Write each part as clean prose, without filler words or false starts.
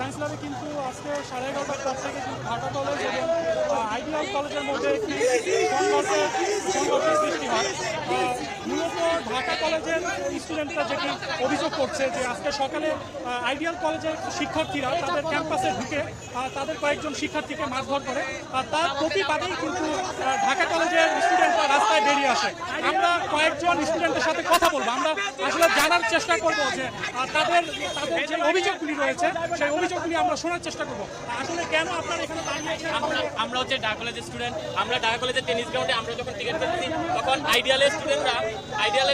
Science ল্যাবে কিন্তু আজকে 11:30টার পর থেকে কিন্তু ঢাকা কলেজ এবং আইডিয়াল কলেজের মধ্যে একটি সংঘর্ষের সৃষ্টি হয়। মূলত ঢাকা কলেজের স্টুডেন্টরা যেটি অভিযোগ করছে যে আজকে সকালে আইডিয়াল কলেজের শিক্ষার্থীরা তাদের ক্যাম্পাসে ঢুকে তাদের কয়েকজন শিক্ষার্থীকে মারধর করে, তার প্রতিবাদেই কিন্তু ঢাকা কলেজের স্টুডেন্টরা রাস্তায় বেরিয়ে আসে। আমরা কয়েকজন স্টুডেন্টের সাথে কথা বলবো, আমরা আসলে জানার চেষ্টা করবো যে তাদের যে অভিযোগগুলি রয়েছে সেই অভিযোগগুলি আমরা শোনার চেষ্টা করবো। আসলে কেন আপনারা এখানে দাঁড়িয়েছেন? আমরা হচ্ছে ঢাকা কলেজের স্টুডেন্ট। আমরা ঢাকা কলেজের টেনিস গ্রাউন্ডে আমরা যখন টিকিট পেয়েছি তখন আইডিয়ালের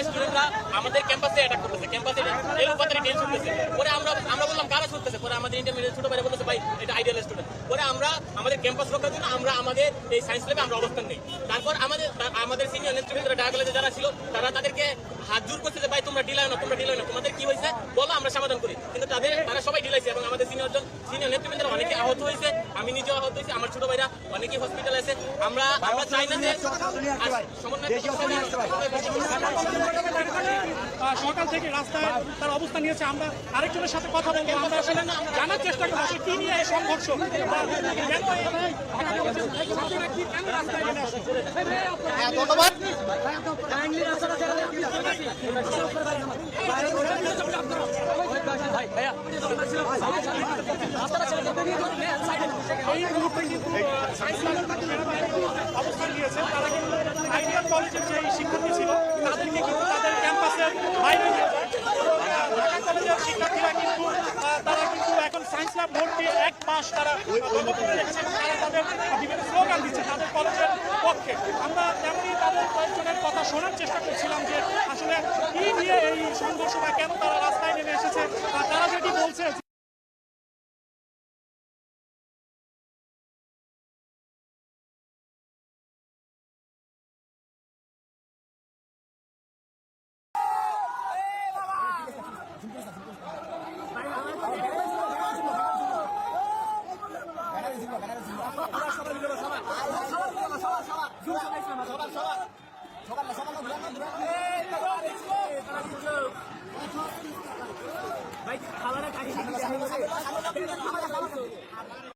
স্টুডেন্টরা আমাদের ক্যাম্পাসে অ্যাটাক করতেছে, ক্যাম্পাসে এলোপাতারি টেন শুনতেছে। পরে আমরা বললাম কারা শুনতেছে, পরে আমাদের ইন্টারমিডিয়েট ছোট ভাই বলতেছে ভাই এটা আইডিয়াল স্টুডেন্ট। পরে আমরা আমাদের ক্যাম্পাস রক্ষার জন্য আমরা আমাদের এই সায়েন্স ল্যাবে আমরা অবস্থান নেই। তারপর আমাদের সিনিয়র নেতৃবৃন্দরা ঢাকা কলেজে যারা ছিল তারা তাদেরকে হাত জোর করছে যে ভাই তোমরা ঢিলাও না, তোমাদের কি হয়েছে বলো আমরা সমাধান করি। কিন্তু তারা সবাই ঢিলাইছে এবং আমাদের সিনিয়র নেতৃবৃন্দরা অনেকে আহত হয়েছে, আমি নিজেও আহত হয়েছি, আমার ছোট ভাইরা অনেকেই হসপিটালে আছে। আমরা চাই না যে সকাল থেকে রাস্তায় তার অবস্থা নিয়েছে। আমরা আরেকজনের সাথে কথা বলবো, আমরা আসলে জানার চেষ্টা করবো আসলে কি নিয়ে এই সংঘর্ষ, ধন্যবাদ। এই মুহূর্তে কিন্তু অবস্থান নিয়েছে। তারা কিন্তু আইডিয়াল কলেজের যে শিক্ষার্থী ছিল তাদেরকে কিন্তু তাদের ক্যাম্পাসের বাইরে নিয়ে যায়। ঢাকা কলেজের শিক্ষার্থীরা কিন্তু তারা কিন্তু এখন সায়েন্স ল্যাব ভর্তি এক মাস তারা বন্ধ করে রেখেছেন। তারা তাদের বিভিন্ন স্লোগান দিচ্ছে তাদের কলেজের পক্ষে। আমরা তেমনই তাদের কয়েকজনের কথা শোনার চেষ্টা করছিলাম যে আসলে কি নিয়ে এই সংঘর্ষ বা কেন তারা রাস্তায় নেমে এসেছে। তারা যেটি বলছে ভাই খাবারের